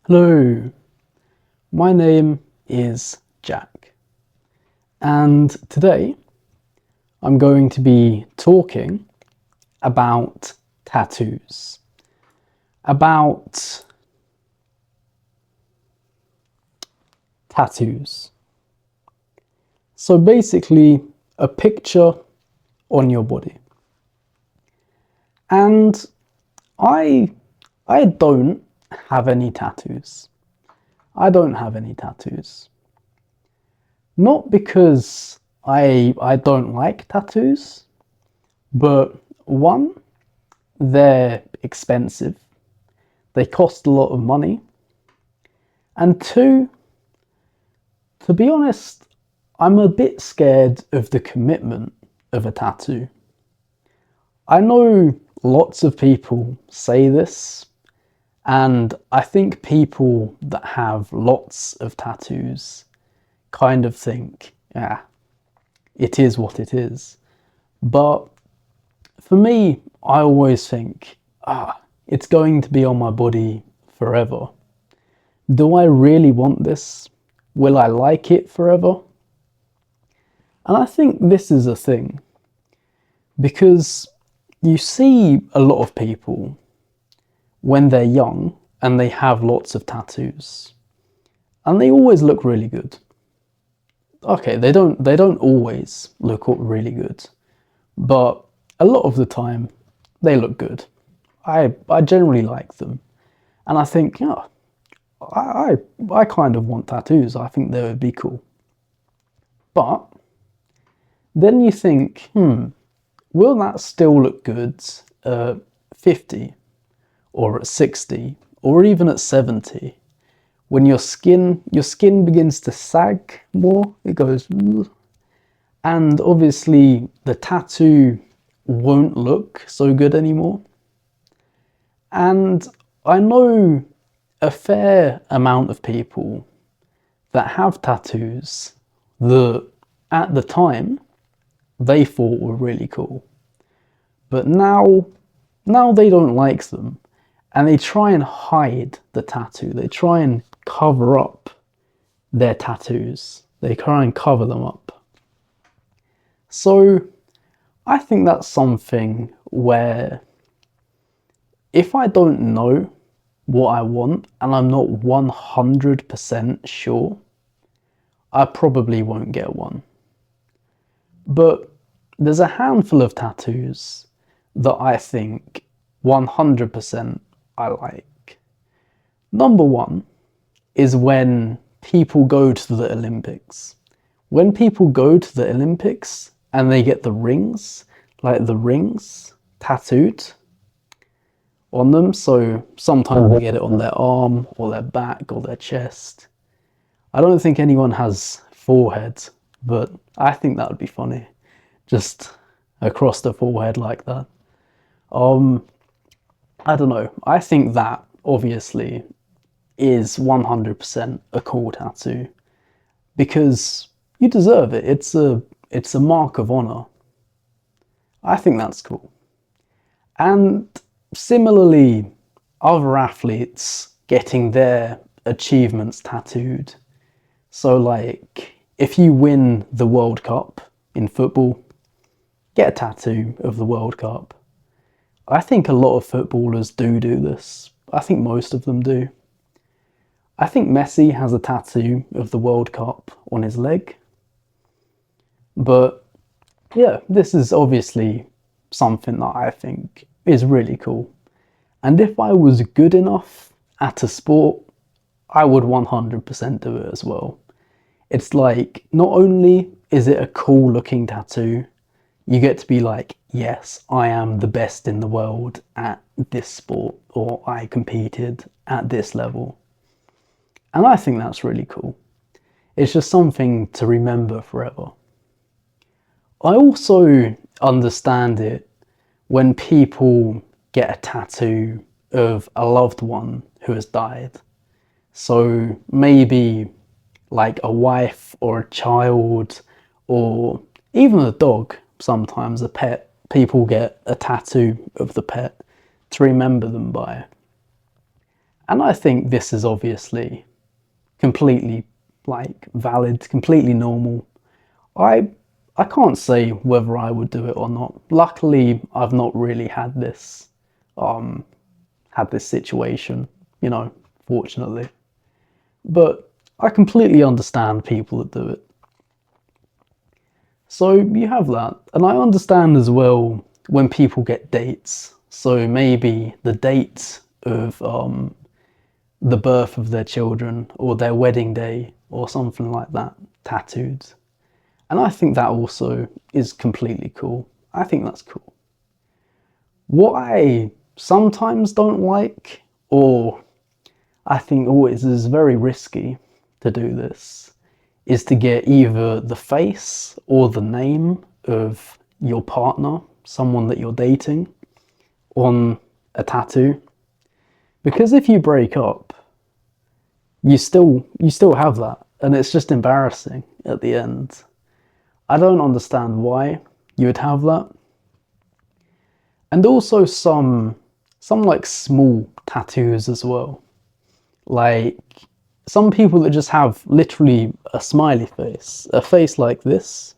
Hello, my name is Jack, and today I'm going to be talking about tattoos, about tattoos. So basically, a picture on your body. And I I don't have any tattoos. I don't have any tattoos. Not because I don't like tattoos, but one, they're expensive. They cost a lot of money. And two, to be honest, I'm a bit scared of the commitment of a tattoo. I know lots of people say this, and I think people that have lots of tattoos kind of think, yeah, it is what it is. But for me, I always think, it's going to be on my body forever. Do I really want this? Will I like it forever? And I think this is a thing because you see a lot of people when they're young and they have lots of tattoos and they always look really good. Okay, they don't always look really good, but a lot of the time they look good. I generally like them, and I think, yeah, I kind of want tattoos. I think they would be cool. But then you think, will that still look good at 50 or at 60 or even at 70 when your skin begins to sag more? It goes, "Ugh." And obviously the tattoo won't look so good anymore. And I know a fair amount of people that have tattoos that at the time they thought were really cool. But now they don't like them and they try and hide the tattoo. They try and cover up their tattoos. They try and cover them up. So I think that's something where if I don't know what I want and I'm not 100% sure, I probably won't get one. But there's a handful of tattoos that I think 100% I like. Number one is when people go to the Olympics. When people go to the Olympics and they get the rings, like the rings tattooed on them, so sometimes they get it on their arm or their back or their chest. I don't think anyone has foreheads, but I think that would be funny. Just across the forehead like that. I don't know. I think that obviously is 100% a cool tattoo because you deserve it. It's a mark of honor. I think that's cool. And similarly, other athletes getting their achievements tattooed. So like if you win the World Cup in football, get a tattoo of the World Cup. I think a lot of footballers do this. I think most of them do. I think Messi has a tattoo of the World Cup on his leg. But yeah, this is obviously something that I think is really cool. And if I was good enough at a sport, I would 100% do it as well. It's like, not only is it a cool looking tattoo, you get to be like, yes, I am the best in the world at this sport, or I competed at this level. And I think that's really cool. It's just something to remember forever. I also understand it when people get a tattoo of a loved one who has died. So maybe like a wife or a child or even a dog. Sometimes a pet, people get a tattoo of the pet to remember them by. And I think this is obviously completely like valid, completely normal. I I can't say whether I would do it or not. Luckily, I've not really um had this situation, fortunately. But I completely understand people that do it. So you have that. And I understand as well when people get dates. So maybe the date of the birth of their children or their wedding day or something like that tattooed. And I think that also is completely cool. I think that's cool. What I sometimes don't like, or I think always is very risky to do this, is to get either the face or the name of your partner, someone that you're dating, on a tattoo. Because if you break up, you still have that, and it's just embarrassing at the end. I don't understand why you would have that. And also some like small tattoos as well. Like some people that just have literally a smiley face, a face like this.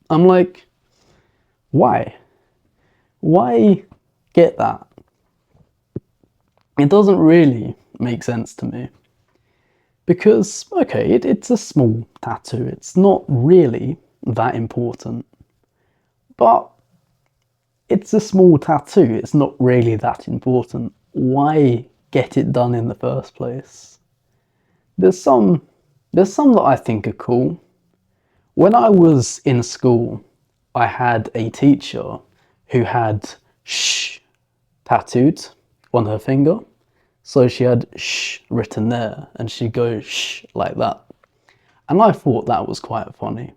I'm like, why? Why get that? It doesn't really make sense to me. Because, okay, it's a small tattoo. It's not really that important. But it's a small tattoo. It's not really that important. Why get it done in the first place? There's some there's some that I think are cool. When I was in school, I had a teacher who had shh tattooed on her finger. So she had shh written there and she'd go shh like that. And I thought that was quite funny.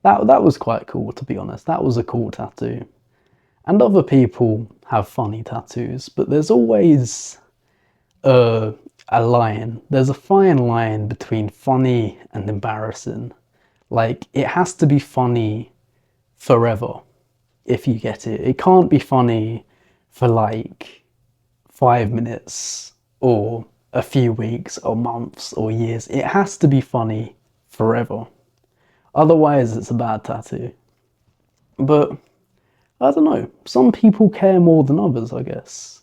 That was quite cool, to be honest. That was a cool tattoo. And other people have funny tattoos, but there's always a line. There's a fine line between funny and embarrassing. Like, it has to be funny forever, if you get it. It can't be funny for like 5 minutes or a few weeks or months or years. It has to be funny forever. Otherwise, it's a bad tattoo. But I don't know. Some people care more than others, I guess.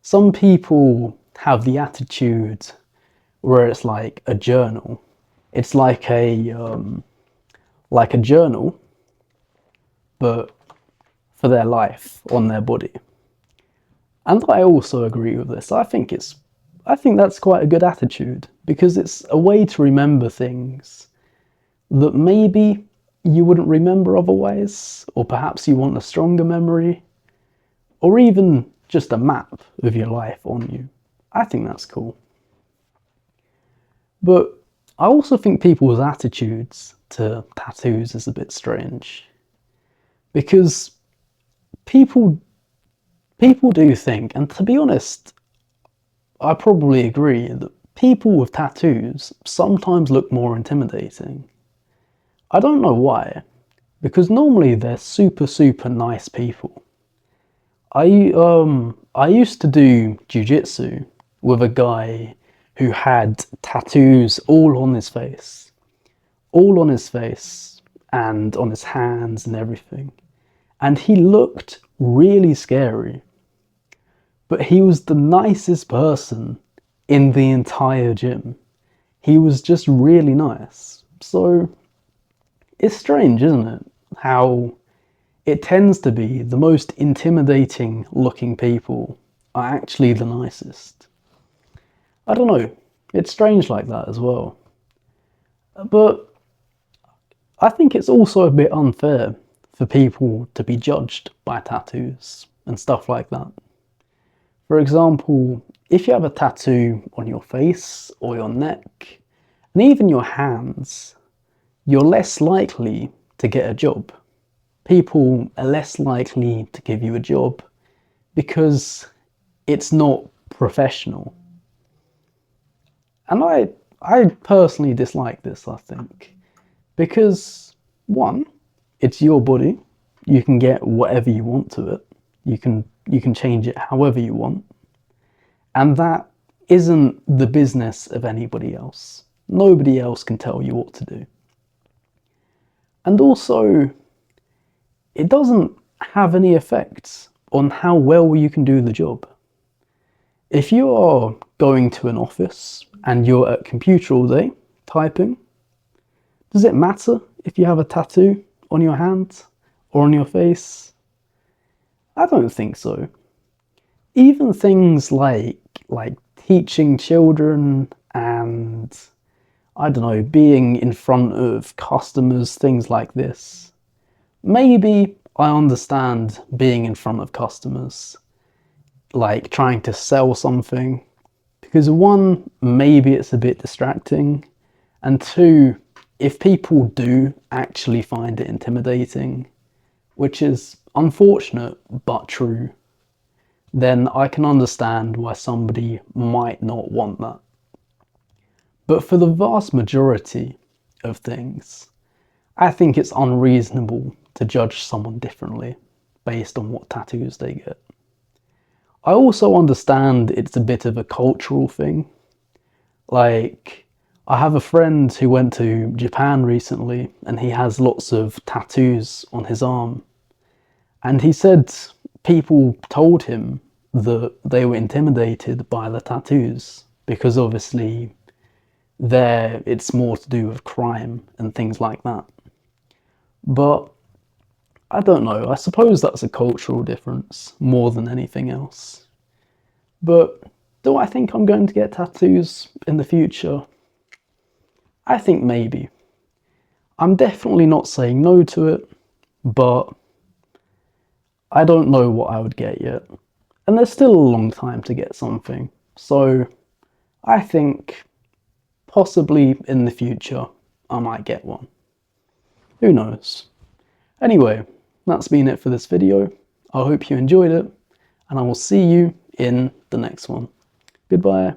Some people have the attitude where it's like a journal. It's like a journal, but for their life on their body. And I also agree with this. I think that's quite a good attitude because it's a way to remember things that maybe you wouldn't remember otherwise, or perhaps you want a stronger memory, or even just a map of your life on you. I think that's cool. But I also think people's attitudes to tattoos is a bit strange because people people do think, and to be honest, I probably agree that people with tattoos sometimes look more intimidating. I don't know why, because normally they're super nice people. I used to do jiu-jitsu with a guy who had tattoos all on his face and on his hands and everything. And he looked really scary, but he was the nicest person in the entire gym. He was just really nice. So it's strange, isn't it? How it tends to be the most intimidating looking people are actually the nicest. I don't know. It's strange like that as well. But I think it's also a bit unfair for people to be judged by tattoos and stuff like that. For example, if you have a tattoo on your face or your neck, and even your hands, you're less likely to get a job. People are less likely to give you a job because it's not professional. And I personally dislike this, I think, because one, it's your body. You can get whatever you want to it. You can change it however you want. And that isn't the business of anybody else. Nobody else can tell you what to do. And also, it doesn't have any effects on how well you can do the job. If you are going to an office and you're at a computer all day typing, does it matter if you have a tattoo on your hand or on your face? I don't think so. Even things like teaching children and, I don't know, being in front of customers, things like this. Maybe I understand being in front of customers, like trying to sell something, because one, maybe it's a bit distracting, and two, if people do actually find it intimidating, which is unfortunate but true, then I can understand why somebody might not want that. But for the vast majority of things, I think it's unreasonable to judge someone differently based on what tattoos they get. I also understand it's a bit of a cultural thing. Like, I have a friend who went to Japan recently and he has lots of tattoos on his arm. And he said people told him that they were intimidated by the tattoos because obviously there it's more to do with crime and things like that. But I don't know, I suppose that's a cultural difference more than anything else. But do I think I'm going to get tattoos in the future? I think maybe. I'm definitely not saying no to it, but I don't know what I would get yet. And there's still a long time to get something. So I think possibly in the future I might get one. Who knows? Anyway, that's been it for this video. I hope you enjoyed it, and I will see you in the next one. Goodbye.